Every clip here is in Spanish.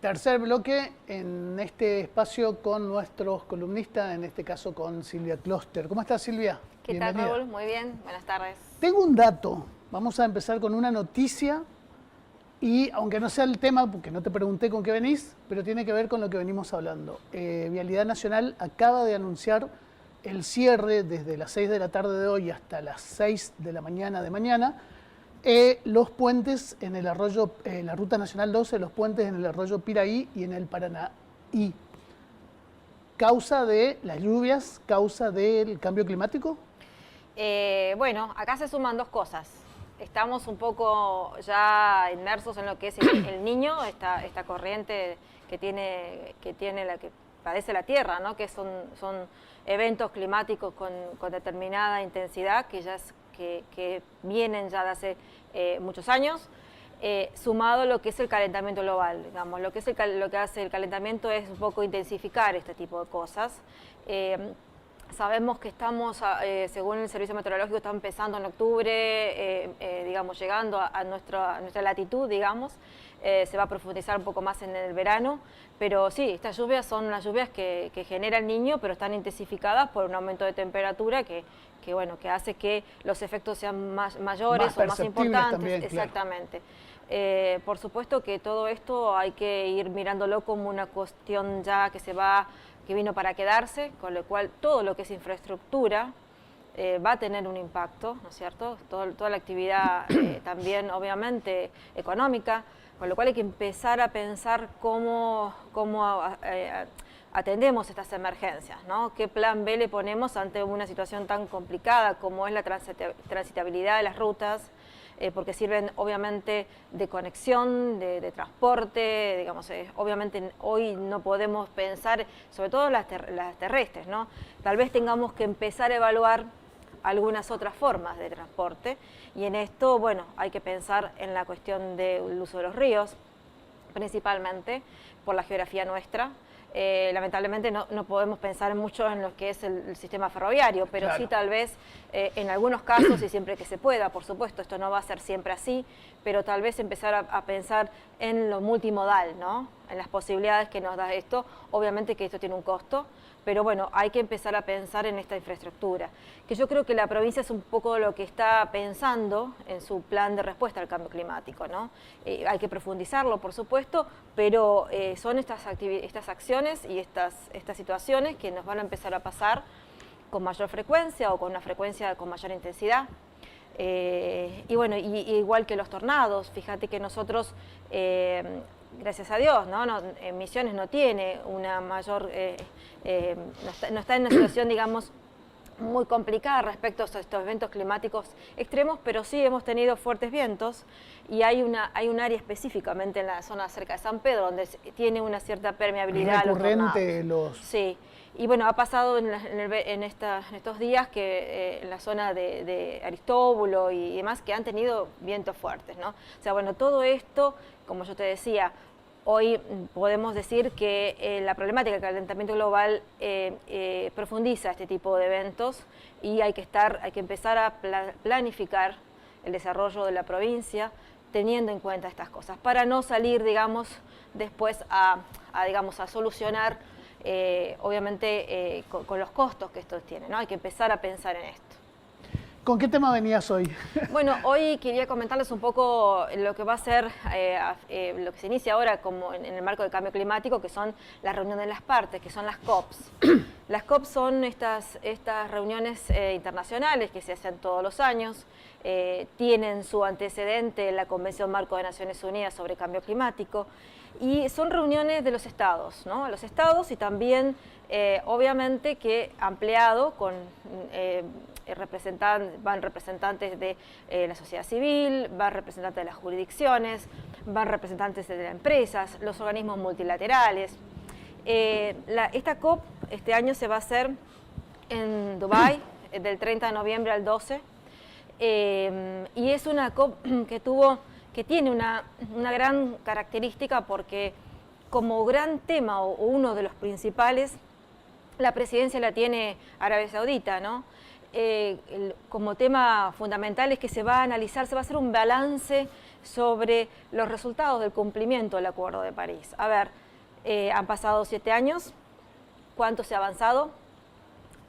Tercer bloque en este espacio con nuestros columnistas, en este caso con Silvia Kloster. ¿Cómo estás, Silvia? ¿Qué tal, Raúl? Muy bien, buenas tardes. Tengo un dato, vamos a empezar con una noticia y aunque no sea el tema, porque no te pregunté con qué venís, pero tiene que ver con lo que venimos hablando. Vialidad Nacional acaba de anunciar el cierre desde las 6 de la tarde de hoy hasta las 6 de la mañana los puentes en el arroyo, la Ruta Nacional 12, los puentes en el arroyo Piraí y en el Paranaí. ¿Causa de las lluvias? ¿Causa del cambio climático? Bueno, acá se suman dos cosas. Estamos un poco ya inmersos en lo que es el Niño, esta corriente que padece la Tierra, ¿no? Que son eventos climáticos con determinada intensidad que vienen ya de hace muchos años, sumado a lo que es el calentamiento global. Digamos, lo que hace el calentamiento es un poco intensificar este tipo de cosas. Sabemos que estamos, según el Servicio Meteorológico, está empezando en octubre, digamos, llegando a nuestra latitud, digamos. Se va a profundizar un poco más en el verano, pero sí, estas lluvias son las lluvias que genera el Niño, pero están intensificadas por un aumento de temperatura que hace que los efectos sean mayores o más importantes. También, exactamente. Claro. Por supuesto que todo esto hay que ir mirándolo como una cuestión ya que vino para quedarse, con lo cual todo lo que es infraestructura va a tener un impacto, ¿no es cierto? Toda la actividad también, obviamente, económica, con lo cual hay que empezar a pensar cómo atendemos estas emergencias, ¿no? ¿Qué plan B le ponemos ante una situación tan complicada como es la transitabilidad de las rutas? Porque sirven obviamente de conexión, de transporte, digamos, obviamente hoy no podemos pensar, sobre todo las terrestres, ¿no? Tal vez tengamos que empezar a evaluar algunas otras formas de transporte y en esto, bueno, hay que pensar en la cuestión del uso de los ríos, principalmente por la geografía nuestra. Lamentablemente no podemos pensar mucho en lo que es el sistema ferroviario, pero claro, sí tal vez en algunos casos y siempre que se pueda, por supuesto, esto no va a ser siempre así, pero tal vez empezar a pensar en lo multimodal, ¿no? En las posibilidades que nos da esto. Obviamente que esto tiene un costo, pero bueno, hay que empezar a pensar en esta infraestructura, que yo creo que la provincia es un poco lo que está pensando en su plan de respuesta al cambio climático, ¿no? Hay que profundizarlo, por supuesto, pero son estas acciones y estas situaciones que nos van a empezar a pasar con mayor frecuencia o con una frecuencia con mayor intensidad. Y bueno, igual que los tornados, fíjate que nosotros, gracias a Dios, ¿no? Misiones no tiene una mayor, no está en una situación, digamos, muy complicada respecto a estos eventos climáticos extremos, pero sí hemos tenido fuertes vientos y hay un área específicamente en la zona cerca de San Pedro donde tiene una cierta permeabilidad. Recurrente Sí, y bueno, ha pasado en estos días que en la zona de Aristóbulo y demás que han tenido vientos fuertes, ¿no? O sea, bueno, todo esto, como yo te decía, hoy podemos decir que la problemática del calentamiento global profundiza este tipo de eventos y hay que empezar a planificar el desarrollo de la provincia teniendo en cuenta estas cosas, para no salir, digamos, después a solucionar, obviamente, con los costos que estos tienen, ¿no? Hay que empezar a pensar en esto. ¿Con qué tema venías hoy? Bueno, hoy quería comentarles un poco lo que va a ser, lo que se inicia ahora como en el marco del cambio climático, que son las reuniones de las partes, que son las COPs. Las COPs son estas reuniones internacionales que se hacen todos los años, tienen su antecedente en la Convención Marco de Naciones Unidas sobre Cambio Climático, y son reuniones de los estados, ¿no? Los estados y también, obviamente, que ampliado con... van representantes de la sociedad civil, van representantes de las jurisdicciones, van representantes de las empresas, los organismos multilaterales. Esta COP este año se va a hacer en Dubái, del 30 de noviembre al 12, y es una COP que tiene una gran característica porque como gran tema o uno de los principales, la presidencia la tiene Arabia Saudita, ¿no? Como tema fundamental es que se va a analizar, se va a hacer un balance sobre los resultados del cumplimiento del Acuerdo de París. A ver, han pasado 7 años, ¿cuánto se ha avanzado?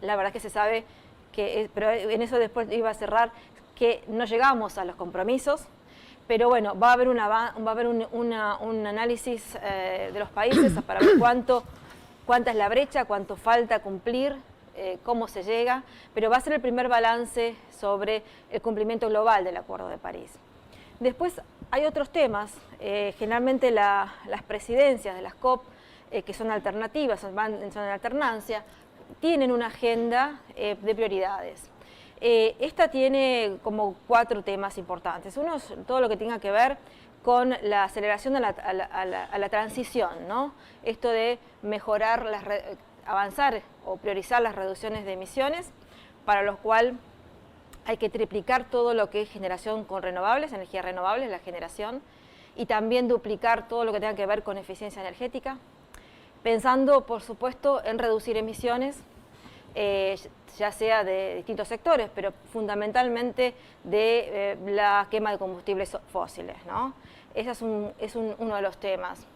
La verdad es que se sabe que, pero en eso después iba a cerrar, que no llegamos a los compromisos, pero bueno, va a haber un análisis de los países para ver cuánta es la brecha, cuánto falta cumplir, cómo se llega, pero va a ser el primer balance sobre el cumplimiento global del Acuerdo de París. Después hay otros temas, generalmente las presidencias de las COP, que son alternativas, son en alternancia, tienen una agenda de prioridades. Esta tiene como 4 temas importantes. Uno es todo lo que tenga que ver con la aceleración a la transición, ¿no? Esto de mejorar, avanzar o priorizar las reducciones de emisiones, para lo cual hay que triplicar todo lo que es generación con renovables, energías renovables, la generación, y también duplicar todo lo que tenga que ver con eficiencia energética, pensando, por supuesto, en reducir emisiones, ya sea de distintos sectores, pero fundamentalmente de la quema de combustibles fósiles, ¿no? Ese es uno de los temas.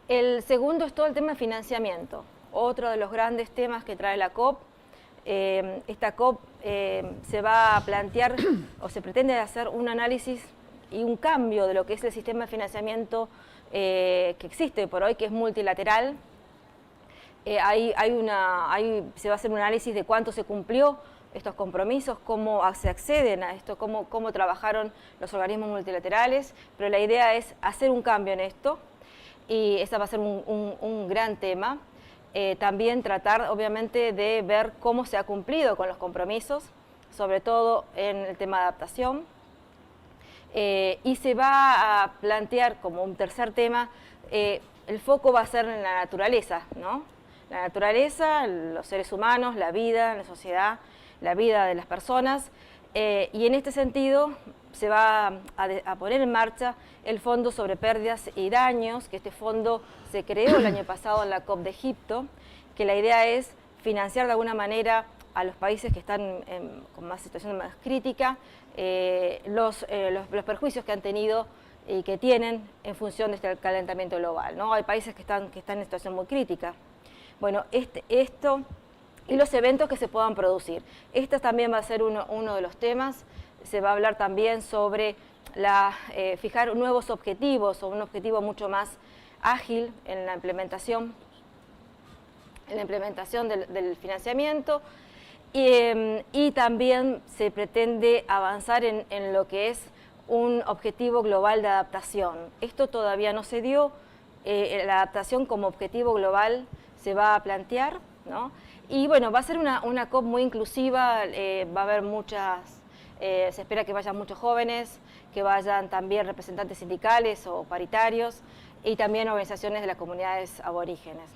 El segundo es todo el tema de financiamiento, otro de los grandes temas que trae la COP. Esta COP se va a plantear o se pretende hacer un análisis y un cambio de lo que es el sistema de financiamiento que existe por hoy, que es multilateral. Se va a hacer un análisis de cuánto se cumplió estos compromisos, cómo se acceden a esto, cómo trabajaron los organismos multilaterales, pero la idea es hacer un cambio en esto y ese va a ser un gran tema. También tratar, obviamente, de ver cómo se ha cumplido con los compromisos, sobre todo en el tema de adaptación. Y se va a plantear como un tercer tema, el foco va a ser en la naturaleza, ¿no? La naturaleza, los seres humanos, la vida, la sociedad, la vida de las personas. Y en este sentido se va a poner en marcha el Fondo sobre Pérdidas y Daños, que este fondo se creó el año pasado en la COP de Egipto, que la idea es financiar de alguna manera a los países que están con más situación más crítica, los perjuicios que han tenido y que tienen en función de este calentamiento global, ¿no? Hay países que están en situación muy crítica. Bueno, esto y los eventos que se puedan producir. Este también va a ser uno de los temas. Se va a hablar también sobre fijar nuevos objetivos o un objetivo mucho más ágil en la implementación del financiamiento. Y también se pretende avanzar en lo que es un objetivo global de adaptación. Esto todavía no se dio. La adaptación como objetivo global se va a plantear, ¿no? Y bueno, va a ser una COP muy inclusiva, va a haber se espera que vayan muchos jóvenes, que vayan también representantes sindicales o paritarios y también organizaciones de las comunidades aborígenes.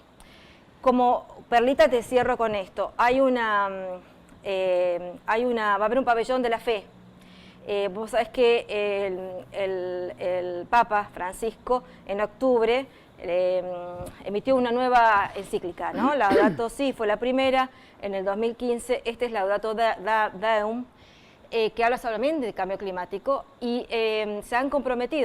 Como perlita te cierro con esto, va a haber un pabellón de la fe. Vos sabés que el Papa Francisco en octubre emitió una nueva encíclica, ¿no? Laudato Si fue la primera, en el 2015, este es Laudato Deum, que habla solamente de cambio climático y se ha comprometido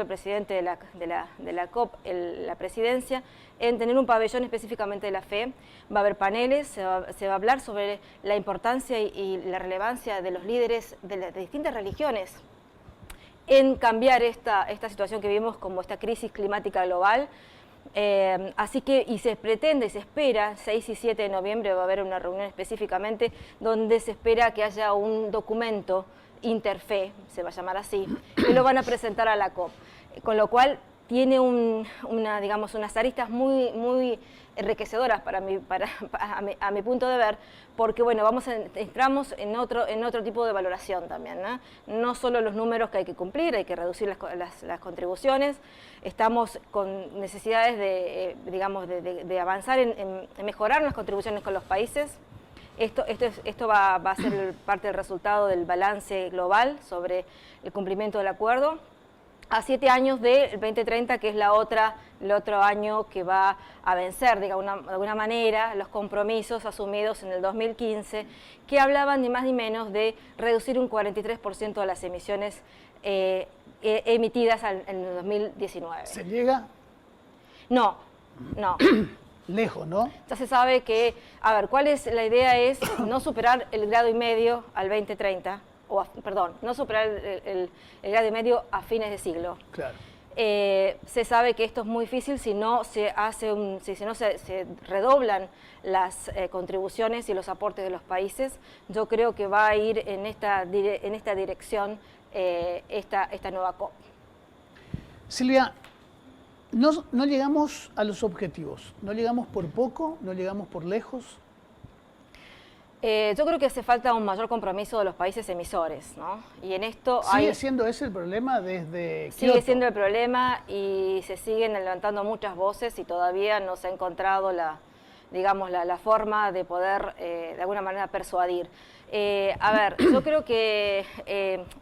el presidente de la COP, la presidencia, en tener un pabellón específicamente de la fe. Va a haber paneles, se va a hablar sobre la importancia y la relevancia de los líderes de distintas religiones en cambiar esta situación que vivimos como esta crisis climática global. Así que, y se pretende, se espera, 6 y 7 de noviembre va a haber una reunión específicamente donde se espera que haya un documento interfe, se va a llamar así, que lo van a presentar a la COP, con lo cual tiene unas aristas muy enriquecedoras a mi punto de ver, porque bueno, entramos en otro tipo de valoración también, ¿no? No solo los números que hay que cumplir, hay que reducir las contribuciones, estamos con necesidades de avanzar en mejorar las contribuciones con los países. Esto va a ser parte del resultado del balance global sobre el cumplimiento del acuerdo. A 7 años del 2030, que es el otro año que va a vencer, de alguna manera, los compromisos asumidos en el 2015, que hablaban ni más ni menos de reducir un 43% de las emisiones emitidas en el 2019. ¿Se llega? No, no. Lejos, ¿no? Ya se sabe que, a ver, ¿cuál es la idea? Es no superar el 1,5 grados al 2030, perdón, no superar el 1,5 grados a fines de siglo. Claro. Se sabe que esto es muy difícil si no se se redoblan las contribuciones y los aportes de los países. Yo creo que va a ir en esta dirección esta nueva COP. Silvia, no llegamos a los objetivos, no llegamos por poco, no llegamos por lejos. Yo creo que hace falta un mayor compromiso de los países emisores, ¿no? Y en esto ¿Sigue siendo ese el problema desde Kioto? Sigue siendo el problema y se siguen levantando muchas voces y todavía no se ha encontrado la forma de poder de alguna manera persuadir. A ver, yo creo que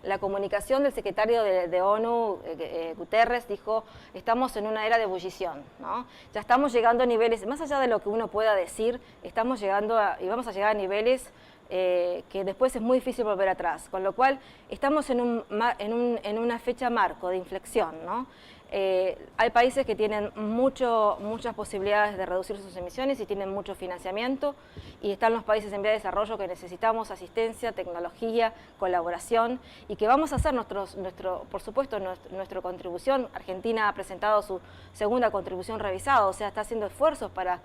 la comunicación del secretario de ONU, Guterres, dijo, estamos en una era de ebullición, ¿no? Ya estamos llegando a niveles, más allá de lo que uno pueda decir, estamos llegando y vamos a llegar a niveles que después es muy difícil volver atrás, con lo cual estamos en una fecha marco de inflexión, ¿no? Hay países que tienen muchas posibilidades de reducir sus emisiones y tienen mucho financiamiento, y están los países en vía de desarrollo que necesitamos asistencia, tecnología, colaboración, y que vamos a hacer por supuesto, nuestra contribución. Argentina ha presentado su segunda contribución revisada, o sea, está haciendo esfuerzos para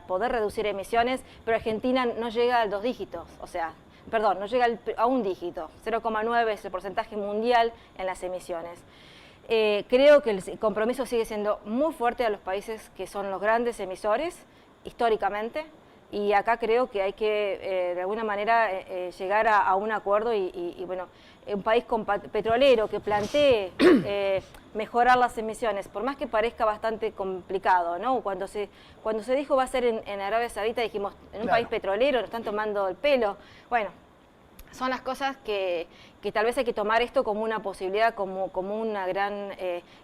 poder reducir emisiones, pero Argentina no llega a 2 dígitos, o sea, perdón, no llega a 1 dígito, 0,9 es el porcentaje mundial en las emisiones. Creo que el compromiso sigue siendo muy fuerte a los países que son los grandes emisores, históricamente, y acá creo que hay que, de alguna manera, llegar a un acuerdo y bueno, un país petrolero que plantee mejorar las emisiones, por más que parezca bastante complicado, ¿no? Cuando se dijo va a ser en Arabia Saudita, dijimos, en un país petrolero nos están tomando el pelo. Bueno, son las cosas que tal vez hay que tomar esto como una posibilidad, como una gran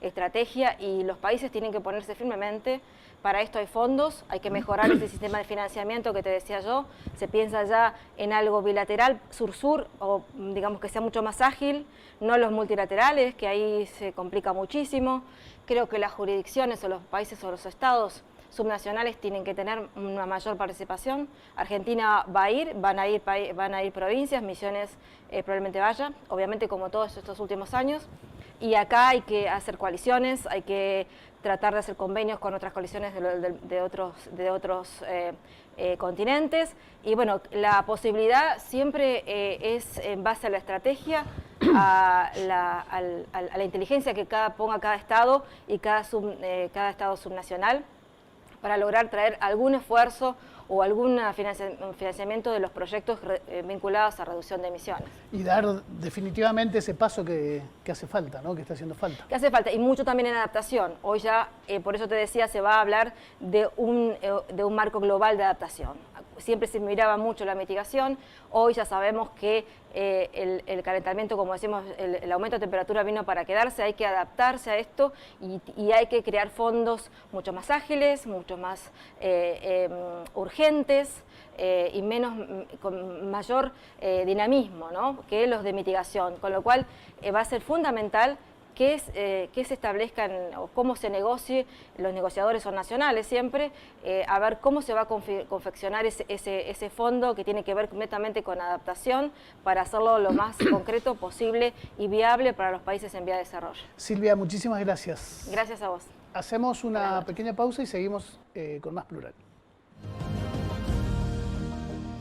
estrategia, y los países tienen que ponerse firmemente. Para esto hay fondos, hay que mejorar ese sistema de financiamiento que te decía yo. Se piensa ya en algo bilateral, sur-sur, o digamos que sea mucho más ágil, no los multilaterales, que ahí se complica muchísimo. Creo que las jurisdicciones o los países o los estados subnacionales tienen que tener una mayor participación. Argentina va a ir, van a ir provincias, Misiones probablemente vaya, obviamente como todos estos últimos años. Y acá hay que hacer coaliciones, hay que tratar de hacer convenios con otras coaliciones de otros continentes. Y bueno, la posibilidad siempre es en base a la estrategia, a la inteligencia que ponga cada estado y cada estado subnacional, para lograr traer algún esfuerzo o algún financiamiento de los proyectos vinculados a reducción de emisiones. Y dar definitivamente ese paso que hace falta, ¿no? Que está haciendo falta. Que hace falta, y mucho también en adaptación. Hoy ya, por eso te decía, se va a hablar de un marco global de adaptación. Siempre se miraba mucho la mitigación, hoy ya sabemos que el calentamiento, como decimos, el aumento de temperatura vino para quedarse, hay que adaptarse a esto y hay que crear fondos mucho más ágiles, mucho más urgentes y con mayor dinamismo, ¿no? Que los de mitigación, con lo cual va a ser fundamental que se establezcan o cómo se negocie, los negociadores son nacionales siempre, a ver cómo se va a confeccionar ese fondo que tiene que ver netamente con adaptación para hacerlo lo más concreto posible y viable para los países en vía de desarrollo. Silvia, muchísimas gracias. Gracias a vos. Hacemos una pequeña pausa y seguimos con más Plural.